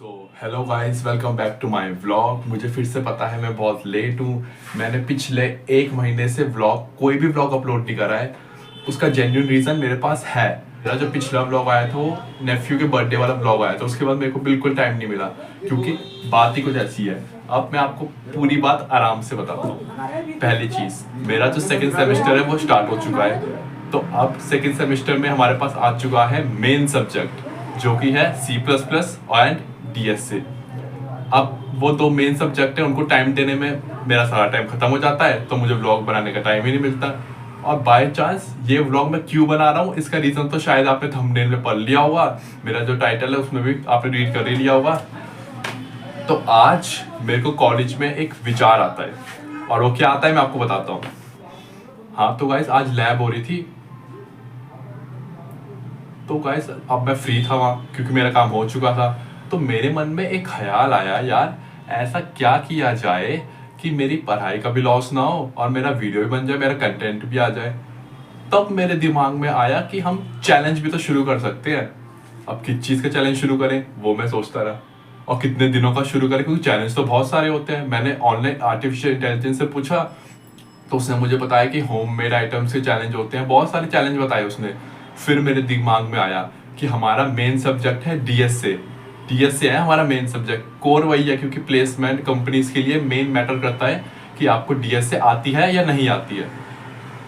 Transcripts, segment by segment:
तो hello guys, welcome back to my vlog. मुझे फिर से पता है मैं बहुत लेट हूँ। मैंने पिछले 1 महीने से कोई भी व्लॉग अपलोड नहीं करा है। उसका जेन्युइन रीज़न मेरे पास है। मेरा जो पिछला व्लॉग आया था वो नेफ्यू के बर्थडे वाला व्लॉग आया था। उसके बाद मेरे को बिल्कुल टाइम नहीं मिला क्योंकि बात ही कुछ ऐसी है। अब मैं आपको पूरी बात आराम से बताता हूँ। पहली चीज़, मेरा जो सेकेंड सेमेस्टर है वो स्टार्ट हो चुका है। तो अब सेकेंड सेमेस्टर में हमारे पास आ चुका है मेन सब्जेक्ट, जो कि है C++ एंड DSA। अब वो दो मेन सब्जेक्ट हैं, उनको टाइम देने में मेरा सारा टाइम खत्म हो जाता है, तो मुझे व्लॉग बनाने का टाइम ही नहीं मिलता। और बाय चांस ये व्लॉग मैं क्यों बना रहा हूँ, इसका रीज़न तो शायद आपने थंबनेल में पढ़ लिया होगा। मेरा जो टाइटल है उसमें भी आपने रीड कर ही लिया होगा। तो आज मेरे को कॉलेज में एक विचार आता है, और वो क्या आता है मैं आपको बताता हूँ। हाँ तो गाइस, आज लैब हो रही थी। तो गाइस अब मैं फ्री था वहाँ, क्योंकि मेरा काम हो चुका था। तो मेरे मन में एक ख्याल आया, यार ऐसा क्या किया जाए कि मेरी पढ़ाई का भी लॉस ना हो और मेरा वीडियो भी बन जाए, मेरा कंटेंट भी आ जाए। तब मेरे दिमाग में आया कि हम चैलेंज भी तो शुरू कर सकते हैं। अब किस चीज़ का चैलेंज शुरू करें वो मैं सोचता रहा, और कितने दिनों का शुरू करें, क्योंकि चैलेंज तो बहुत सारे होते हैं। मैंने ऑनलाइन आर्टिफिशियल इंटेलिजेंस से पूछा, तो उसने मुझे बताया कि होममेड आइटम्स के चैलेंज होते हैं, बहुत सारे चैलेंज बताए उसने। फिर मेरे दिमाग में आया कि हमारा मेन सब्जेक्ट है DSA है हमारा मेन सब्जेक्ट। कोर वही है, क्योंकि प्लेसमेंट कंपनीज के लिए मेन मैटर करता है कि आपको DSA आती है या नहीं आती है।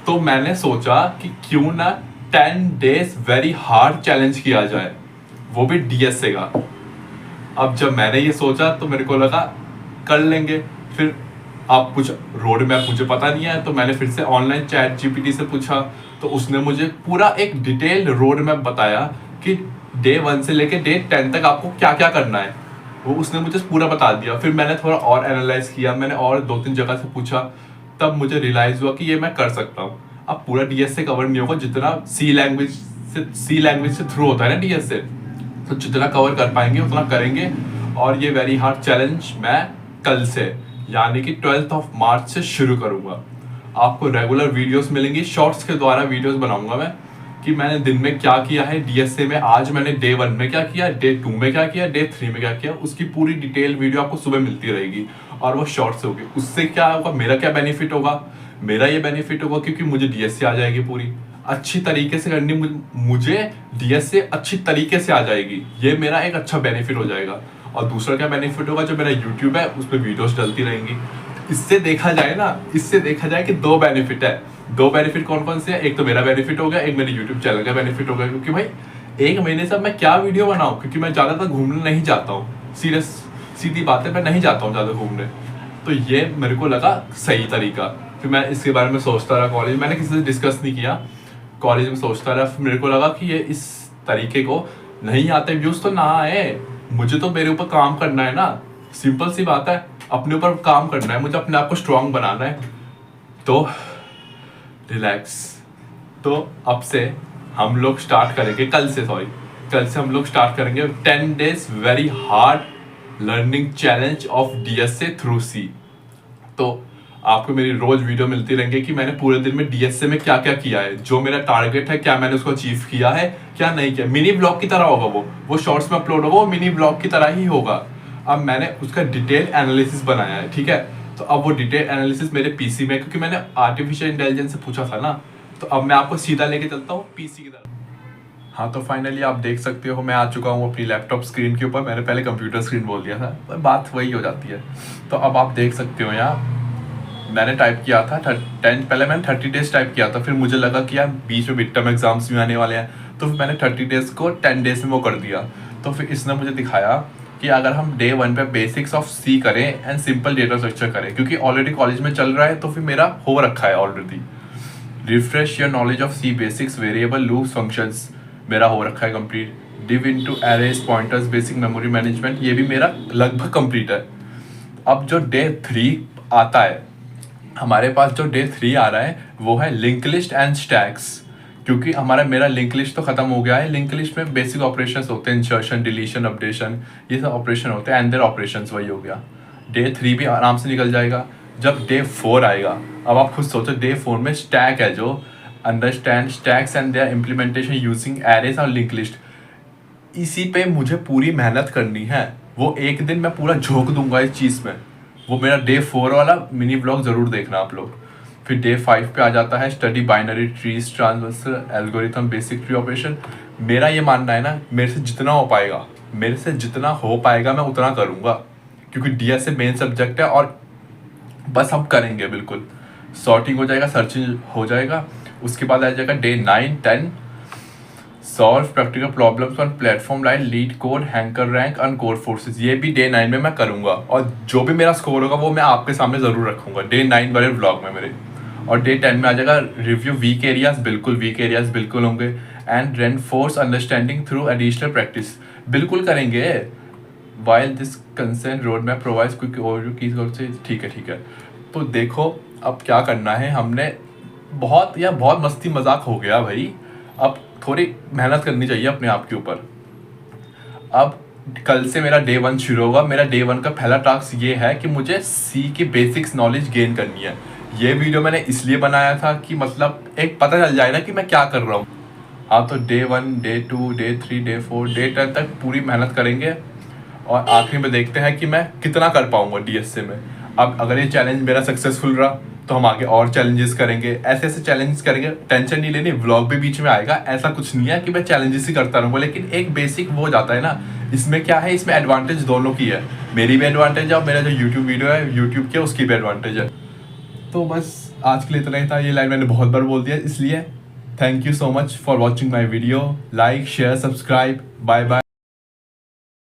तो मैंने सोचा कि क्यों ना 10 डेज वेरी हार्ड चैलेंज किया जाए, वो भी DSA का। अब जब मैंने ये सोचा तो मेरे को लगा कर लेंगे। फिर आप कुछ रोड मैप मुझे पता नहीं है, तो मैंने फिर से ऑनलाइन ChatGPT से पूछा, तो उसने मुझे पूरा एक डिटेल्ड रोड मैप बताया कि डे 1 से लेके डे 10 तक आपको क्या क्या करना है। वो उसने मुझे पूरा बता दिया। फिर मैंने थोड़ा और एनालाइज किया, मैंने और 2-3 जगह से पूछा, तब मुझे रियलाइज हुआ कि ये मैं कर सकता हूँ। अब पूरा DSA कवर नहीं होगा, जितना सी लैंग्वेज से थ्रू होता है ना DSA, तो जितना कवर कर पाएंगे उतना करेंगे। और ये वेरी हार्ड चैलेंज मैं कल से, यानी कि 12 मार्च से शुरू करूंगा। आपको रेगुलर वीडियोस मिलेंगी, शॉर्ट्स के द्वारा वीडियोस बनाऊंगा मैं कि मैंने दिन में क्या किया है DSA में। आज मैंने डे 1 में क्या किया, डे 2 में क्या किया, डे 3 में क्या किया, उसकी पूरी डिटेल वीडियो आपको सुबह मिलती रहेगी, और वो शॉर्ट्स होगी। उससे क्या होगा, मेरा क्या बेनिफिट होगा, मेरा ये बेनिफिट होगा क्योंकि मुझे DSA आ जाएगी पूरी अच्छी तरीके से करनी। मुझे DSA अच्छी तरीके से आ जाएगी, ये मेरा एक अच्छा बेनिफिट हो जाएगा। और दूसरा क्या बेनिफिट होगा, जो मेरा YouTube है उस पर वीडियोस डलती रहेंगी। इससे देखा जाए ना, इससे देखा जाए कि 2 बेनिफिट है। 2 बेनिफिट कौन कौन से हैं, एक तो मेरा बेनिफिट हो गया, एक मेरे YouTube चैनल का बेनिफिट हो गया। क्योंकि भाई 1 महीने से अब मैं क्या वीडियो बनाऊं, क्योंकि मैं ज़्यादातर घूमने नहीं जाता हूँ। सीधी बात है, मैं नहीं जाता हूँ ज़्यादा घूमने। तो ये मेरे को लगा सही तरीका। फिर मैं इसके बारे में सोचता रहा, कॉलेज मैंने किसी से डिस्कस नहीं किया, कॉलेज में सोचता रहा। फिर मेरे को लगा कि ये इस तरीके को नहीं आते व्यूज़ तो ना आए, मुझे तो मेरे ऊपर काम करना है ना। सिंपल सी बात है, अपने ऊपर काम करना है, मुझे अपने आप को स्ट्रांग बनाना है। तो रिलैक्स। तो अब से हम लोग स्टार्ट करेंगे, कल से हम लोग स्टार्ट करेंगे 10 days very hard learning challenge of DSA through C। तो आपको मेरी रोज वीडियो मिलती रहेंगी कि मैंने पूरे दिन में DSA में क्या क्या किया है, जो मेरा टारगेट है क्या मैंने उसको अचीव किया है क्या नहीं किया। मिनी ब्लॉग की तरह होगा वो शॉर्ट्स में अपलोड होगा, वो मिनी ब्लॉग की तरह ही होगा। अब मैंने उसका डिटेल एनालिसिस बनाया है, ठीक है। तो अब वो डिटेल एनालिसिस मेरे PC में, क्योंकि मैंने आर्टिफिशियल इंटेलिजेंस से पूछा था ना, तो अब मैं आपको सीधा लेके चलता हूँ PC की तरफ। हाँ तो फाइनली आप देख सकते हो मैं आ चुका हूँ अपनी लैपटॉप स्क्रीन के ऊपर। मैंने पहले कंप्यूटर स्क्रीन बोल दिया था, पर बात वही हो जाती है। तो अब आप देख सकते हो यहाँ मैंने टाइप किया था पहले मैंने 30 डेज टाइप किया था। फिर मुझे लगा कि यार बीच में मिड टर्म एग्जाम्स भी आने वाले हैं, तो फिर मैंने 30 डेज को 10 डेज में वो कर दिया। तो फिर इसने मुझे दिखाया कि अगर हम डे 1 पे बेसिक्स ऑफ C करें एंड सिंपल डेटा स्ट्रक्चर करें, क्योंकि ऑलरेडी कॉलेज में चल रहा है, तो फिर मेरा हो रखा है already. Refresh your knowledge of C basics variable loops functions मेरा हो रखा है complete. Div into arrays pointers basic memory management, ये भी मेरा लगभग कंप्लीट है। अब जो डे 3 आता है, हमारे पास जो डे 3 आ रहा है वो है लिंक लिस्ट एंड स्टैक्स। क्योंकि मेरा लिंक लिस्ट तो खत्म हो गया है। लिंक लिस्ट में बेसिक ऑपरेशंस होते हैं, इंसर्शन, डिलीशन, अपडेशन, ये सब ऑपरेशन होते हैं, एंड देयर ऑपरेशंस वही हो गया। डे 3 भी आराम से निकल जाएगा। जब डे 4 आएगा, अब आप खुद सोचो, डे 4 में स्टैक है, जो understand stacks and their implementation using arrays और लिंक लिस्ट, इसी पे मुझे पूरी मेहनत करनी है। वो एक दिन मैं पूरा झोंक दूंगा इस चीज़ में। वो मेरा डे 4 वाला मिनी ब्लॉग ज़रूर देखना आप लोग। फिर डे 5 पे आ जाता है study binary trees, transversal algorithm, basic tree operation. मेरा ये मानना है ना, मेरे से जितना हो पाएगा मैं उतना करूँगा, क्योंकि DS से मेन सब्जेक्ट है और बस हम करेंगे बिल्कुल। सॉर्टिंग हो जाएगा, सर्चिंग हो जाएगा। उसके बाद आ जाएगा day 9, 10 solve practical problems on platform like leet code, hanker rank and core forces. ये भी डे 9 में मैं करूँगा, और जो भी मेरा स्कोर होगा वो मैं आपके सामने ज़रूर रखूँगा डे 9 वाले व्लॉग में मेरे। और डे 10 में आ जाएगा रिव्यू वीक एरियाज बिल्कुल होंगे, and reinforce understanding through additional practice बिल्कुल करेंगे। While this consent road map provides quick overview keys से। ठीक है। तो देखो अब क्या करना है, हमने बहुत मस्ती मजाक हो गया भाई, अब थोड़ी मेहनत करनी चाहिए अपने आप के ऊपर। अब कल से मेरा डे 1 शुरू होगा। मेरा डे 1 का पहला टास्क ये है कि मुझे सी की बेसिक्स नॉलेज गेन करनी है। ये वीडियो मैंने इसलिए बनाया था कि मतलब एक पता चल जाए ना कि मैं क्या कर रहा हूँ। हाँ, तो day 1, day 2, day 3, day 4, day 10 तक पूरी मेहनत करेंगे, और आखिरी में देखते हैं कि मैं कितना कर पाऊंगा DSA में। अब अगर ये चैलेंज मेरा सक्सेसफुल रहा तो हम आगे और चैलेंजेस करेंगे, ऐसे चैलेंजेस करेंगे। टेंशन नहीं लेनी, व्लॉग भी बीच में आएगा। ऐसा कुछ नहीं है कि मैं चैलेंजेस ही करता रहूँगा, लेकिन एक बेसिक वो हो जाता है ना। इसमें क्या है, इसमें एडवांटेज दोनों की है, मेरी भी एडवांटेज है और मेरा जो यूट्यूब वीडियो है यूट्यूब की, उसकी भी एडवांटेज है। तो बस आज के लिए इतना ही था। ये लाइन मैंने बहुत बार बोल दिया, इसलिए thank you so much for watching my video. Like, share, subscribe. Bye bye.